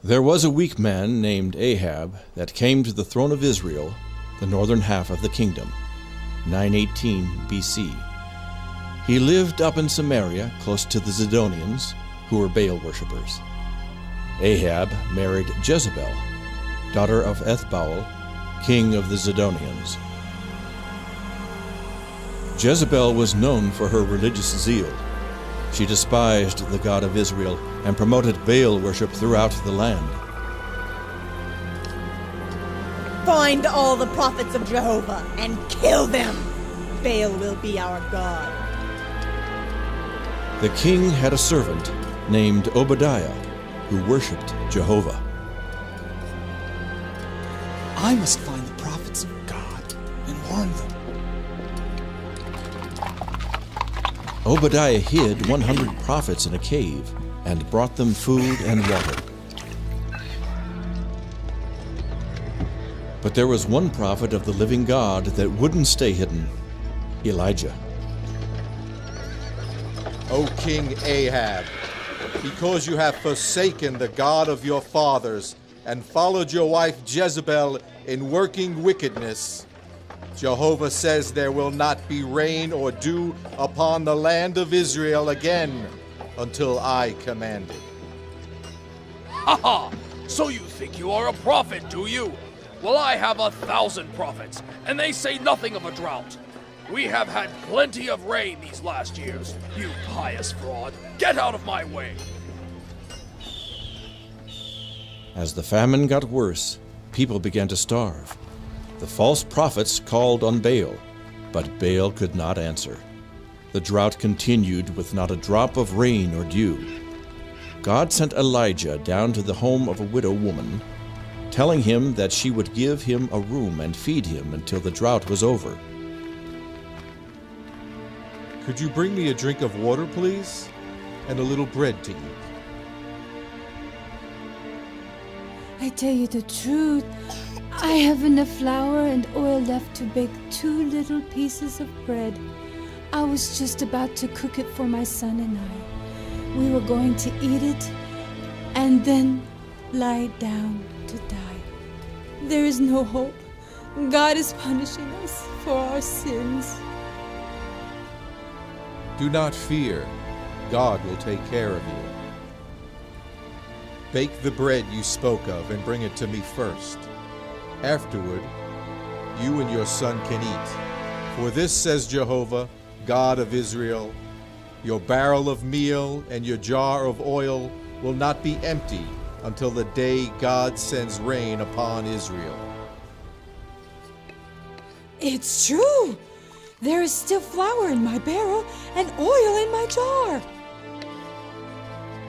There was a weak man named Ahab that came to the throne of Israel, the northern half of the kingdom, 918 BC. He lived up in Samaria, close to the Zidonians, who were Baal worshippers. Ahab married Jezebel, daughter of Ethbaal, king of the Zidonians. Jezebel was known for her religious zeal. She despised the God of Israel and promoted Baal worship throughout the land. Find all the prophets of Jehovah and kill them. Baal will be our God. The king had a servant named Obadiah who worshipped Jehovah. I must find the prophets of God and warn them. Obadiah hid 100 prophets in a cave and brought them food and water. But there was one prophet of the living God that wouldn't stay hidden, Elijah. O King Ahab, because you have forsaken the God of your fathers and followed your wife Jezebel in working wickedness, Jehovah says there will not be rain or dew upon the land of Israel again until I command it. Ha ha! So you think you are a prophet, do you? Well, I have 1,000 prophets, and they say nothing of a drought. We have had plenty of rain these last years. You pious fraud, get out of my way! As the famine got worse, people began to starve. The false prophets called on Baal, but Baal could not answer. The drought continued with not a drop of rain or dew. God sent Elijah down to the home of a widow woman, telling him that she would give him a room and feed him until the drought was over. Could you bring me a drink of water, please? And a little bread to eat. I tell you the truth, I have enough flour and oil left to bake 2 little pieces of bread. I was just about to cook it for my son and I. We were going to eat it and then lie down to die. There is no hope. God is punishing us for our sins. Do not fear. God will take care of you. Bake the bread you spoke of and bring it to me first. Afterward, you and your son can eat. For this says Jehovah, God of Israel, your barrel of meal and your jar of oil will not be empty until the day God sends rain upon Israel. It's true. There is still flour in my barrel and oil in my jar.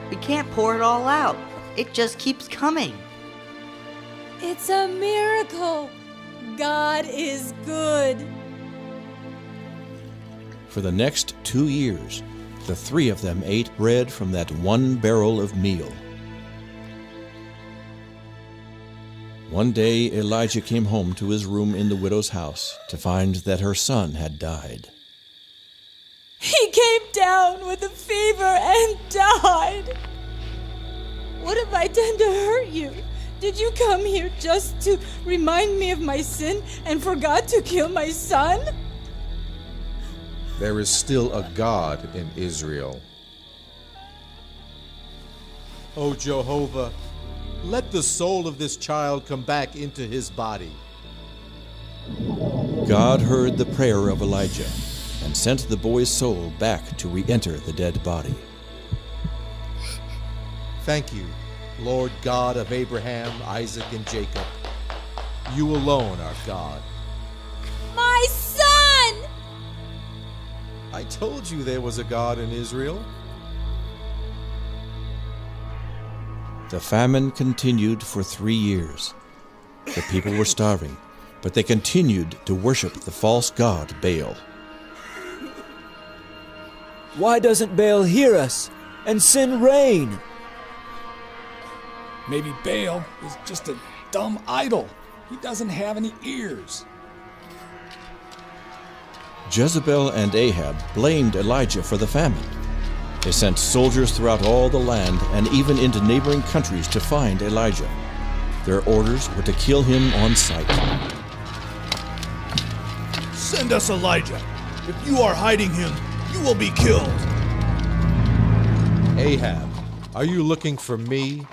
We can't pour it all out. It just keeps coming. It's a miracle. God is good. For the next 2 years, the 3 of them ate bread from that 1 barrel of meal. One day, Elijah came home to his room in the widow's house to find that her son had died. He came down with a fever and died. What have I done to hurt you? Did you come here just to remind me of my sin and forgot to kill my son? There is still a God in Israel. O Jehovah, let the soul of this child come back into his body. God heard the prayer of Elijah and sent the boy's soul back to re-enter the dead body. Thank you, Lord God of Abraham, Isaac, and Jacob. You alone are God. My son! I told you there was a God in Israel. The famine continued for 3 years. The people were starving, but they continued to worship the false god Baal. Why doesn't Baal hear us and send rain? Maybe Baal is just a dumb idol. He doesn't have any ears. Jezebel and Ahab blamed Elijah for the famine. They sent soldiers throughout all the land and even into neighboring countries to find Elijah. Their orders were to kill him on sight. Send us Elijah. If you are hiding him, you will be killed. Ahab, are you looking for me?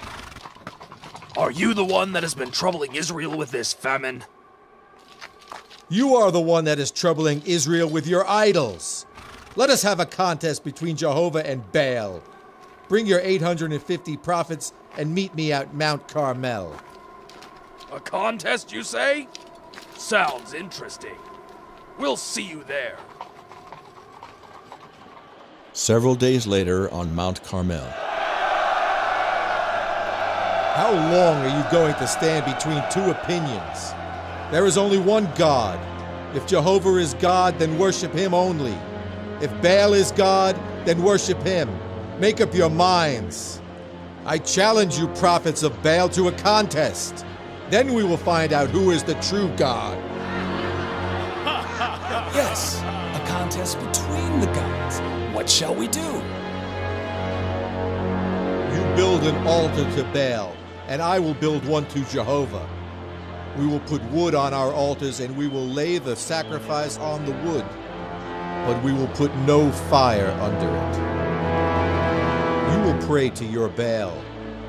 Are you the one that has been troubling Israel with this famine? You are the one that is troubling Israel with your idols. Let us have a contest between Jehovah and Baal. Bring your 850 prophets and meet me at Mount Carmel. A contest, you say? Sounds interesting. We'll see you there. Several days later on Mount Carmel. How long are you going to stand between two opinions? There is only one God. If Jehovah is God, then worship him only. If Baal is God, then worship him. Make up your minds. I challenge you, prophets of Baal, to a contest. Then we will find out who is the true God. Yes, a contest between the gods. What shall we do? You build an altar to Baal, and I will build one to Jehovah. We will put wood on our altars, and we will lay the sacrifice on the wood, but we will put no fire under it. You will pray to your Baal,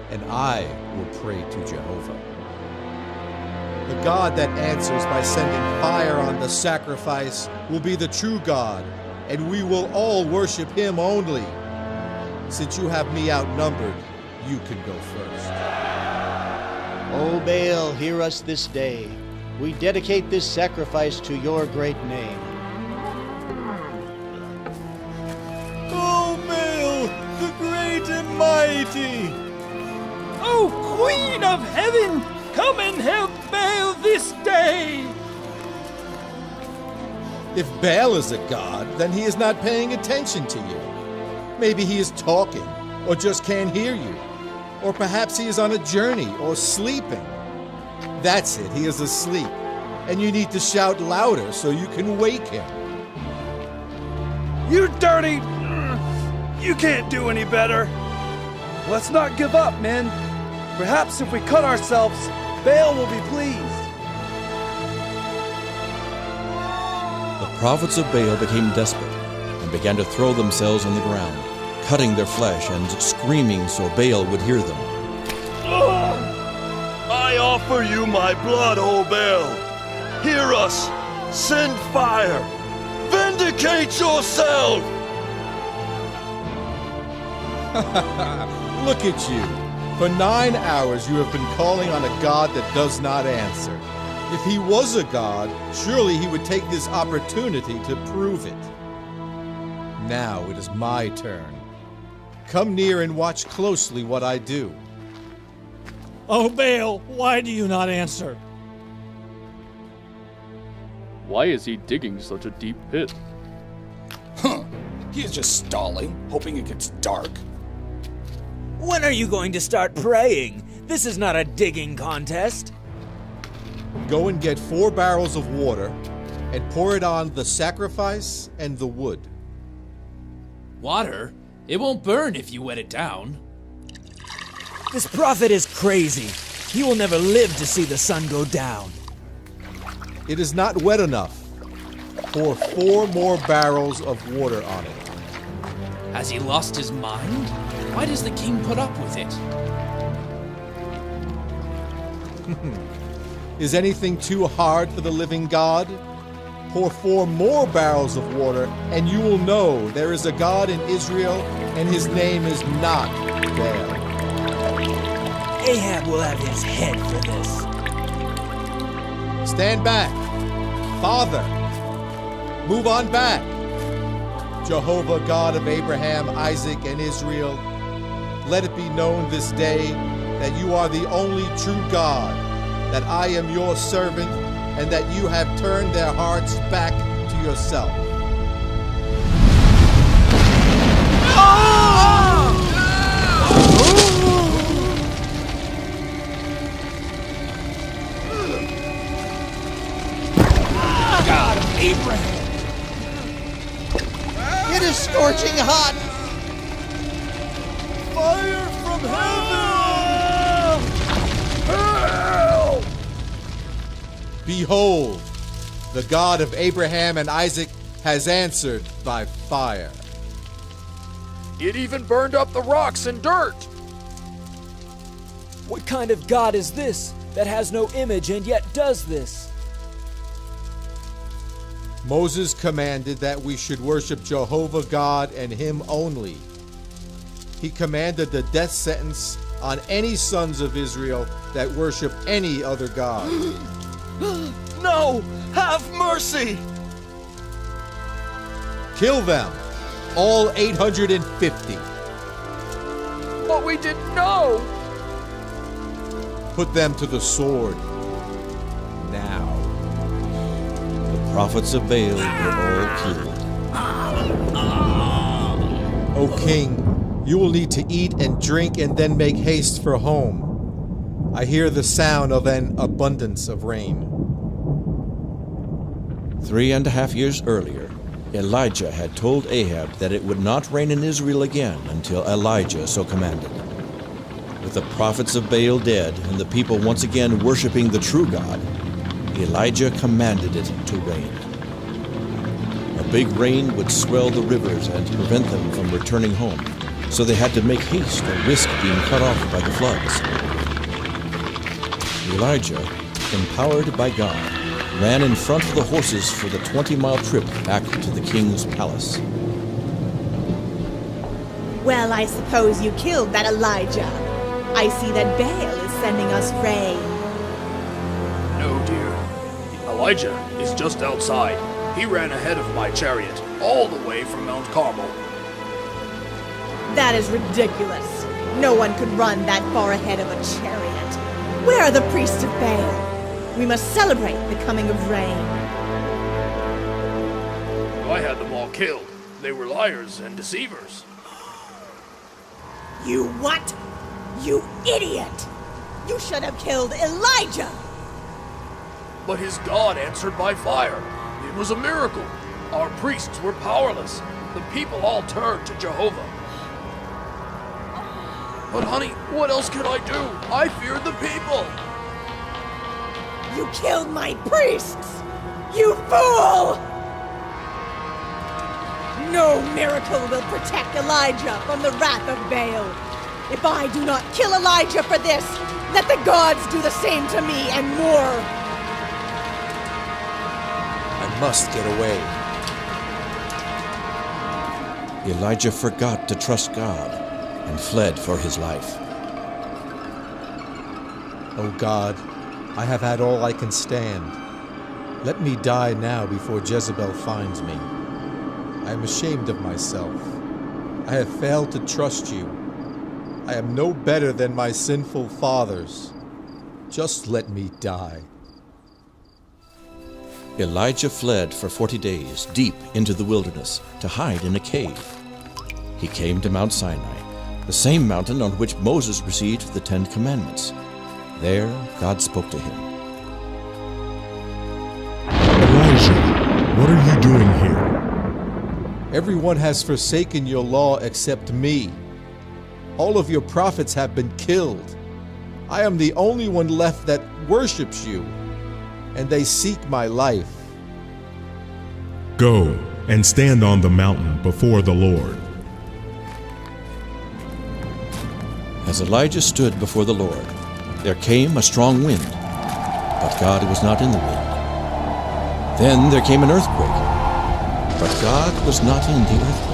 and I will pray to Jehovah. The God that answers by sending fire on the sacrifice will be the true God, and we will all worship him only. Since you have me outnumbered, you can go first. O Baal, hear us this day. We dedicate this sacrifice to your great name. O Baal, the great and mighty! Oh, Queen of Heaven, come and help Baal this day! If Baal is a god, then he is not paying attention to you. Maybe he is talking, or just can't hear you. Or perhaps he is on a journey, or sleeping. That's it, he is asleep. And you need to shout louder so you can wake him. You dirty... You can't do any better. Let's not give up, men. Perhaps if we cut ourselves, Baal will be pleased. The prophets of Baal became desperate and began to throw themselves on the ground, cutting their flesh and screaming so Baal would hear them. I offer you my blood, O Baal. Hear us. Send fire. Vindicate yourself. Look at you. For 9 hours you have been calling on a God that does not answer. If he was a god, surely he would take this opportunity to prove it. Now it is my turn. Come near and watch closely what I do. O Baal, why do you not answer? Why is he digging such a deep pit? Huh. He is just stalling, hoping it gets dark. When are you going to start praying? This is not a digging contest. Go and get 4 barrels of water and pour it on the sacrifice and the wood. Water? It won't burn if you wet it down. This prophet is crazy. He will never live to see the sun go down. It is not wet enough. Pour 4 more barrels of water on it. Has he lost his mind? Why does the king put up with it? Is anything too hard for the living God? Pour 4 more barrels of water, and you will know there is a God in Israel, and his name is not Baal. Ahab will have his head for this. Stand back. Father, move on back. Jehovah, God of Abraham, Isaac, and Israel, let it be known this day that you are the only true God, that I am your servant, and that you have turned their hearts back to yourself. God of Abraham! It is scorching hot! Fire from heaven! Help! Behold, the God of Abraham and Isaac has answered by fire. It even burned up the rocks and dirt. What kind of God is this that has no image and yet does this? Moses commanded that we should worship Jehovah God and Him only. He commanded the death sentence on any sons of Israel that worship any other god. No! Have mercy! Kill them, all 850. But we didn't know. Put them to the sword now. The prophets of Baal were all killed. O king, you will need to eat and drink and then make haste for home. I hear the sound of an abundance of rain. 3.5 years earlier, Elijah had told Ahab that it would not rain in Israel again until Elijah so commanded. With the prophets of Baal dead and the people once again worshiping the true God, Elijah commanded it to rain. A big rain would swell the rivers and prevent them from returning home, so they had to make haste or risk being cut off by the floods. Elijah, empowered by God, ran in front of the horses for the 20-mile trip back to the king's palace. Well, I suppose you killed that Elijah. I see that Baal is sending us rain. No, dear. Elijah is just outside. He ran ahead of my chariot, all the way from Mount Carmel. That is ridiculous. No one could run that far ahead of a chariot. Where are the priests of Baal? We must celebrate the coming of rain. I had them all killed. They were liars and deceivers. You what? You idiot! You should have killed Elijah! But his God answered by fire. It was a miracle. Our priests were powerless. The people all turned to Jehovah. But honey, what else could I do? I feared the people. You killed my priests! You fool! No miracle will protect Elijah from the wrath of Baal. If I do not kill Elijah for this, let the gods do the same to me and more. I must get away. Elijah forgot to trust God and fled for his life. O God, I have had all I can stand. Let me die now before Jezebel finds me. I am ashamed of myself. I have failed to trust you. I am no better than my sinful fathers. Just let me die. Elijah fled for 40 days deep into the wilderness to hide in a cave. He came to Mount Sinai, the same mountain on which Moses received the 10 Commandments. There, God spoke to him. Elijah, what are you doing here? Everyone has forsaken your law except me. All of your prophets have been killed. I am the only one left that worships you, and they seek my life. Go and stand on the mountain before the Lord. As Elijah stood before the Lord, there came a strong wind, but God was not in the wind. Then there came an earthquake, but God was not in the earthquake.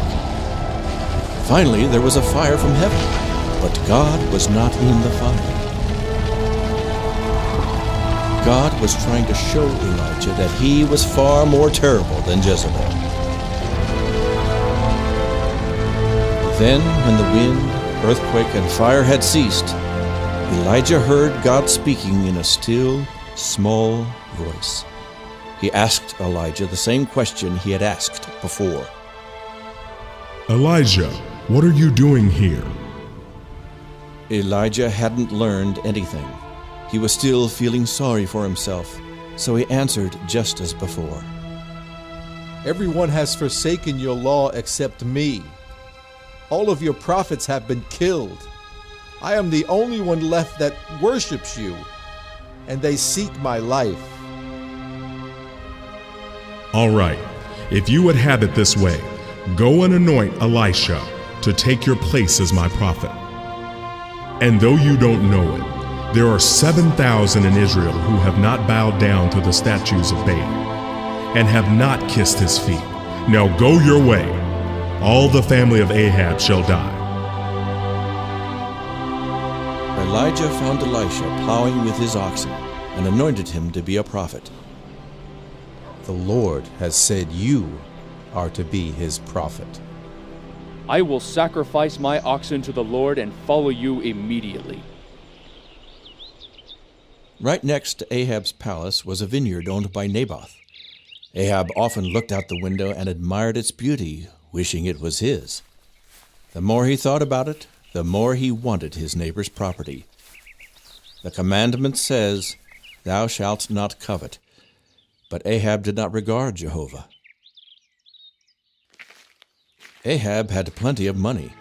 Finally, there was a fire from heaven, but God was not in the fire. God was trying to show Elijah that he was far more terrible than Jezebel. Then, when the wind, earthquake, and fire had ceased, Elijah heard God speaking in a still, small voice. He asked Elijah the same question he had asked before. Elijah, what are you doing here? Elijah hadn't learned anything. He was still feeling sorry for himself, so he answered just as before. Everyone has forsaken your law except me. All of your prophets have been killed. I am the only one left that worships you, and they seek my life. All right, if you would have it this way, go and anoint Elisha to take your place as my prophet. And though you don't know it, there are 7,000 in Israel who have not bowed down to the statues of Baal and have not kissed his feet. Now go your way. All the family of Ahab shall die. Elijah found Elisha plowing with his oxen and anointed him to be a prophet. The Lord has said you are to be his prophet. I will sacrifice my oxen to the Lord and follow you immediately. Right next to Ahab's palace was a vineyard owned by Naboth. Ahab often looked out the window and admired its beauty, wishing it was his. The more he thought about it, the more he wanted his neighbor's property. The commandment says, "Thou shalt not covet." But Ahab did not regard Jehovah. Ahab had plenty of money,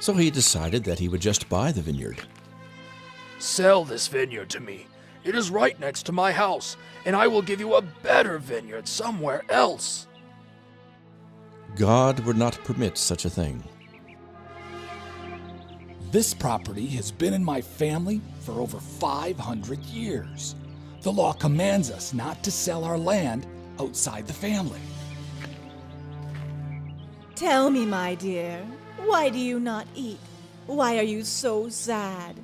so he decided that he would just buy the vineyard. Sell this vineyard to me. It is right next to my house, and I will give you a better vineyard somewhere else. God would not permit such a thing. This property has been in my family for over 500 years. The law commands us not to sell our land outside the family. Tell me, my dear, why do you not eat? Why are you so sad?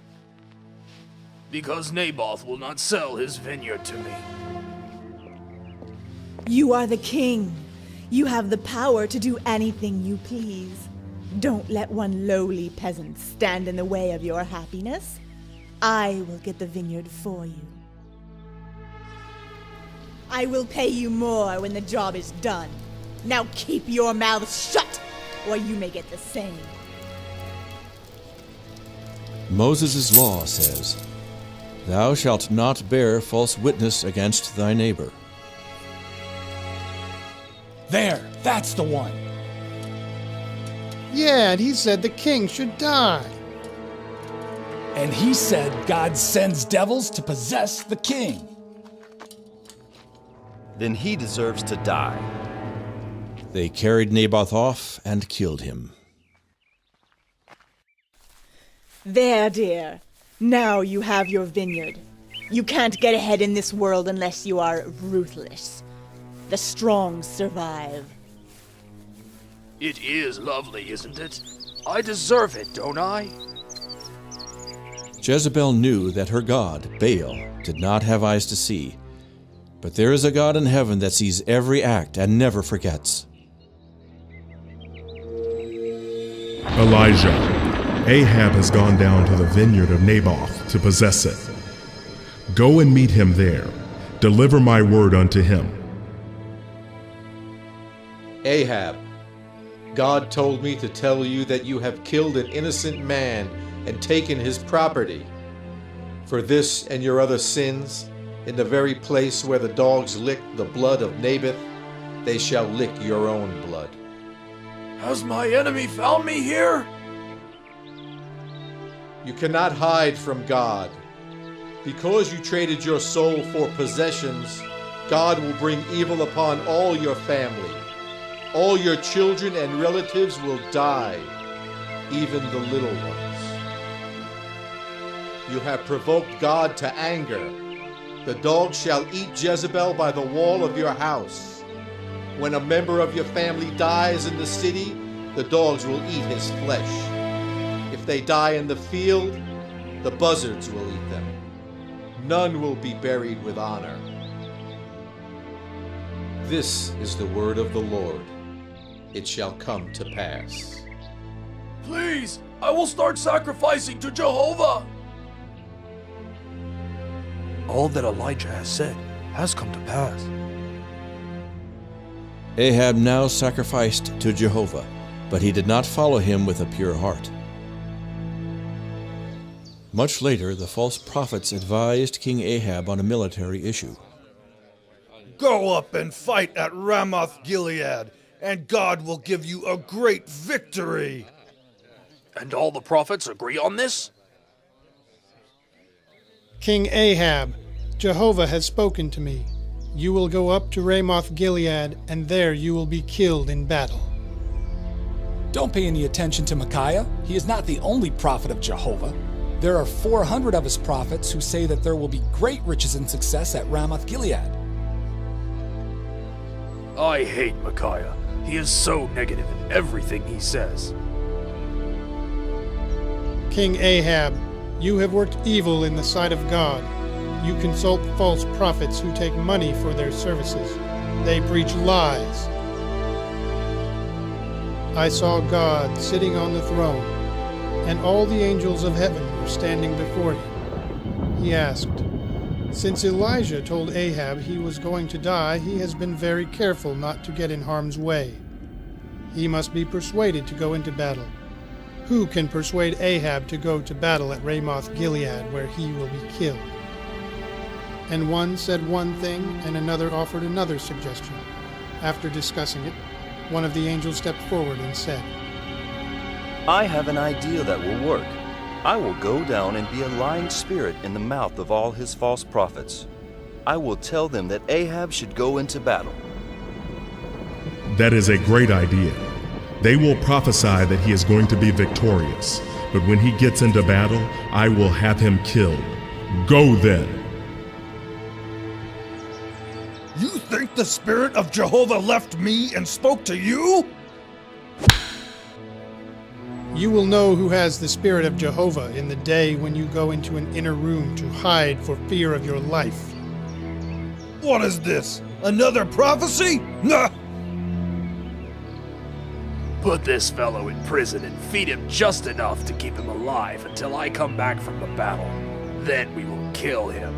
Because Naboth will not sell his vineyard to me. You are the king. You have the power to do anything you please. Don't let one lowly peasant stand in the way of your happiness. I will get the vineyard for you. I will pay you more when the job is done. Now keep your mouth shut, or you may get the same. Moses' law says, "Thou shalt not bear false witness against thy neighbor." There, that's the one. Yeah, and he said the king should die. And he said God sends devils to possess the king. Then he deserves to die. They carried Naboth off and killed him. There, dear. Now you have your vineyard. You can't get ahead in this world unless you are ruthless. The strong survive. It is lovely, isn't it? I deserve it, don't I? Jezebel knew that her god, Baal, did not have eyes to see. But there is a God in heaven that sees every act and never forgets. Elijah, Ahab has gone down to the vineyard of Naboth to possess it. Go and meet him there. Deliver my word unto him. Ahab, God told me to tell you that you have killed an innocent man and taken his property. For this and your other sins, in the very place where the dogs licked the blood of Naboth, they shall lick your own blood. Has my enemy found me here? You cannot hide from God. Because you traded your soul for possessions, God will bring evil upon all your family. All your children and relatives will die, even the little ones. You have provoked God to anger. The dogs shall eat Jezebel by the wall of your house. When a member of your family dies in the city, the dogs will eat his flesh. If they die in the field, the buzzards will eat them. None will be buried with honor. This is the word of the Lord. It shall come to pass. Please, I will start sacrificing to Jehovah. All that Elijah has said has come to pass. Ahab now sacrificed to Jehovah, but he did not follow him with a pure heart. Much later, the false prophets advised King Ahab on a military issue. Go up and fight at Ramoth Gilead, and God will give you a great victory. And all the prophets agree on this? King Ahab, Jehovah has spoken to me. You will go up to Ramoth Gilead, and there you will be killed in battle. Don't pay any attention to Micaiah. He is not the only prophet of Jehovah. There are 400 of his prophets who say that there will be great riches and success at Ramoth Gilead. I hate Micaiah. He is so negative in everything he says. King Ahab, you have worked evil in the sight of God. You consult false prophets who take money for their services. They preach lies. I saw God sitting on the throne, and all the angels of heaven were standing before him. He asked, "Since Elijah told Ahab he was going to die, he has been very careful not to get in harm's way. He must be persuaded to go into battle. Who can persuade Ahab to go to battle at Ramoth Gilead, where he will be killed?" And one said one thing, and another offered another suggestion. After discussing it, one of the angels stepped forward and said, I have an idea that will work. I will go down and be a lying spirit in the mouth of all his false prophets. I will tell them that Ahab should go into battle. That is a great idea. They will prophesy that he is going to be victorious, but when he gets into battle, I will have him killed. Go then. You think the Spirit of Jehovah left me and spoke to you? You will know who has the Spirit of Jehovah in the day when you go into an inner room to hide for fear of your life. What is this? Another prophecy? Nah! Put this fellow in prison and feed him just enough to keep him alive until I come back from the battle. Then we will kill him.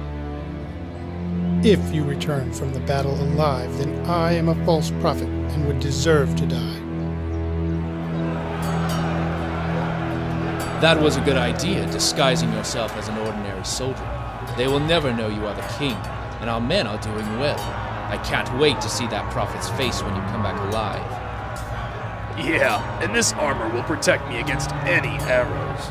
If you return from the battle alive, then I am a false prophet and would deserve to die. That was a good idea, disguising yourself as an ordinary soldier. They will never know you are the king, and our men are doing well. I can't wait to see that prophet's face when you come back alive. Yeah, and this armor will protect me against any arrows.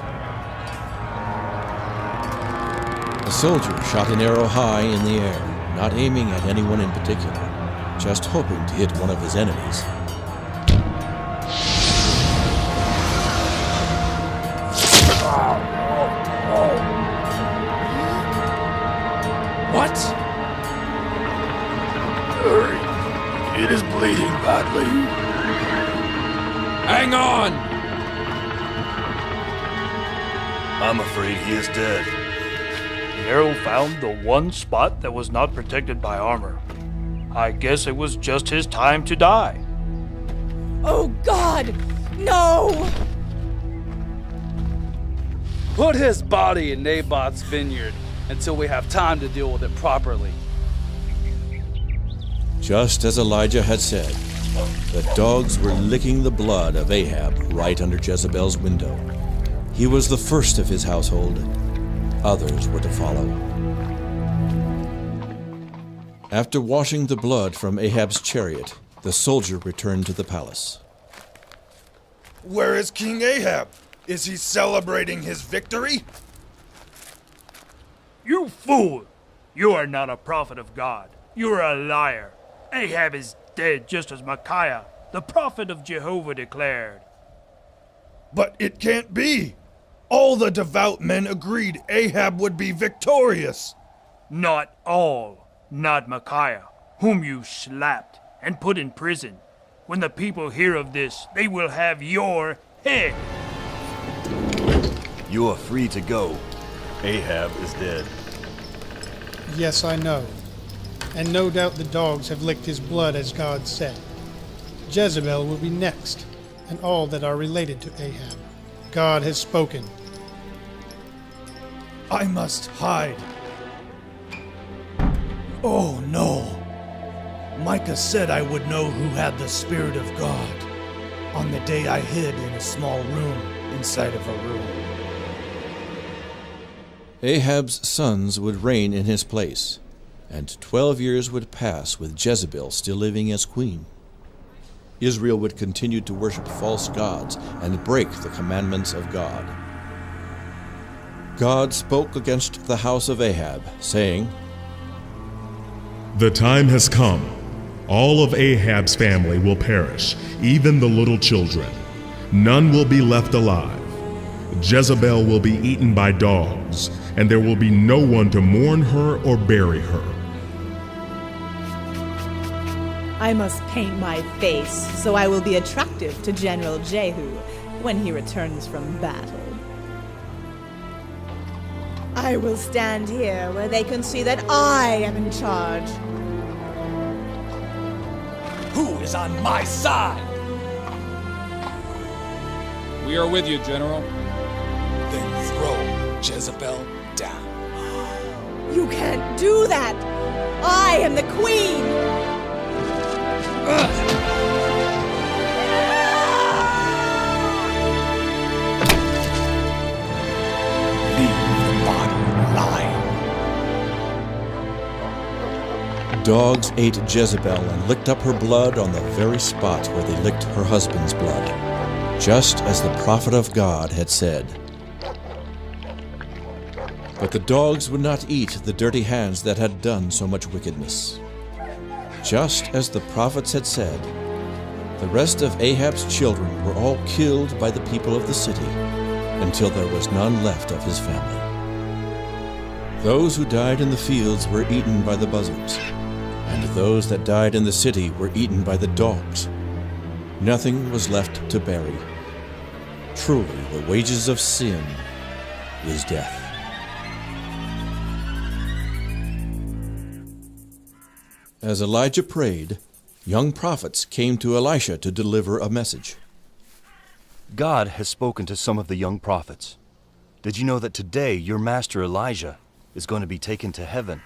The soldier shot an arrow high in the air, not aiming at anyone in particular, just hoping to hit one of his enemies. What? Hurry. It is bleeding badly. Hang on! I'm afraid he is dead. The arrow found the one spot that was not protected by armor. I guess it was just his time to die. Oh God! No! Put his body in Naboth's vineyard until we have time to deal with it properly. Just as Elijah had said, the dogs were licking the blood of Ahab right under Jezebel's window. He was the first of his household. Others were to follow. After washing the blood from Ahab's chariot, the soldier returned to the palace. Where is King Ahab? Is he celebrating his victory? You fool! You are not a prophet of God. You are a liar. Ahab is dead just as Micaiah, the prophet of Jehovah, declared. But it can't be. All the devout men agreed Ahab would be victorious. Not all. Not Micaiah, whom you slapped and put in prison. When the people hear of this, they will have your head. You are free to go. Ahab is dead. Yes, I know. And no doubt the dogs have licked his blood as God said. Jezebel will be next, and all that are related to Ahab. God has spoken. I must hide. Oh no. Micah said I would know who had the Spirit of God on the day I hid in a small room inside of a room. Ahab's sons would reign in his place, and 12 years would pass with Jezebel still living as queen. Israel would continue to worship false gods and break the commandments of God. God spoke against the house of Ahab, saying, "The time has come. All of Ahab's family will perish, even the little children. None will be left alive. Jezebel will be eaten by dogs, and there will be no one to mourn her or bury her." I must paint my face so I will be attractive to General Jehu when he returns from battle. I will stand here where they can see that I am in charge. Who is on my side? We are with you, General. Then throw Jezebel down. You can't do that! I am the queen! Dogs ate Jezebel and licked up her blood on the very spot where they licked her husband's blood, just as the prophet of God had said. But the dogs would not eat the dirty hands that had done so much wickedness. Just as the prophets had said, the rest of Ahab's children were all killed by the people of the city until there was none left of his family. Those who died in the fields were eaten by the buzzards, and those that died in the city were eaten by the dogs. Nothing was left to bury. Truly, the wages of sin is death. As Elijah prayed, young prophets came to Elisha to deliver a message. God has spoken to some of the young prophets. Did you know that today your master Elijah is going to be taken to heaven?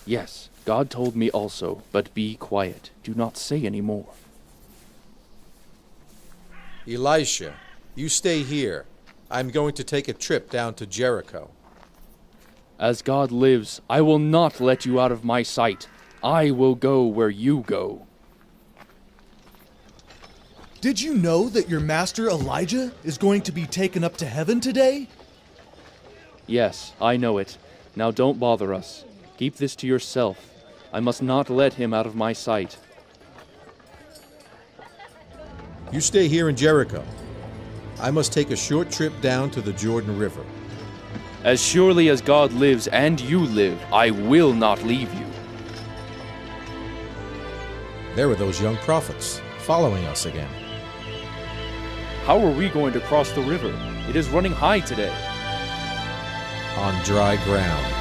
Yes, God told me also, but be quiet. Do not say any more. Elisha, you stay here. I'm going to take a trip down to Jericho. As God lives, I will not let you out of my sight. I will go where you go. Did you know that your master Elijah is going to be taken up to heaven today? Yes, I know it. Now don't bother us. Keep this to yourself. I must not let him out of my sight. You stay here in Jericho. I must take a short trip down to the Jordan River. As surely as God lives and you live, I will not leave you. There were those young prophets following us again. How are we going to cross the river? It is running high today. On dry ground.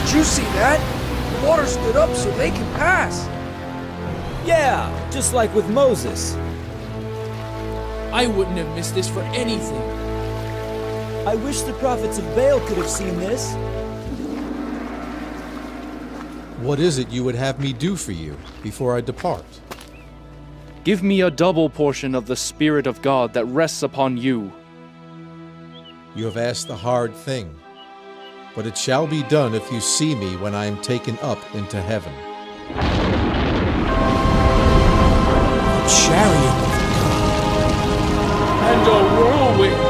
Did you see that? The water stood up so they can pass. Yeah, just like with Moses. I wouldn't have missed this for anything. I wish the prophets of Baal could have seen this. What is it you would have me do for you before I depart? Give me a double portion of the Spirit of God that rests upon you. You have asked a hard thing, but it shall be done if you see me when I am taken up into heaven. A chariot of and a whirlwind.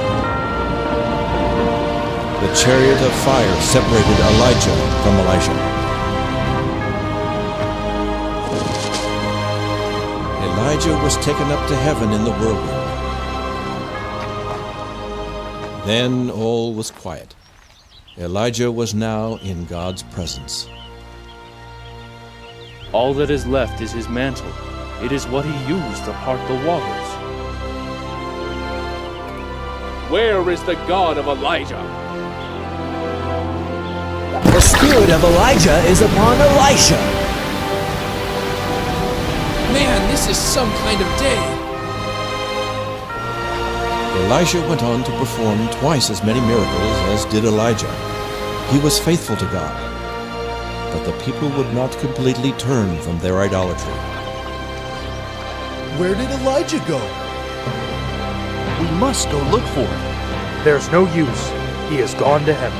The chariot of fire separated Elijah from Elisha. Elijah was taken up to heaven in the whirlwind. Then all was quiet. Elijah was now in God's presence. All that is left is his mantle. It is what he used to part the waters. Where is the God of Elijah? The spirit of Elijah is upon Elisha. Man, this is some kind of day. Elisha went on to perform twice as many miracles as did Elijah. He was faithful to God, but the people would not completely turn from their idolatry. Where did Elijah go? We must go look for him. There's no use. He has gone to heaven.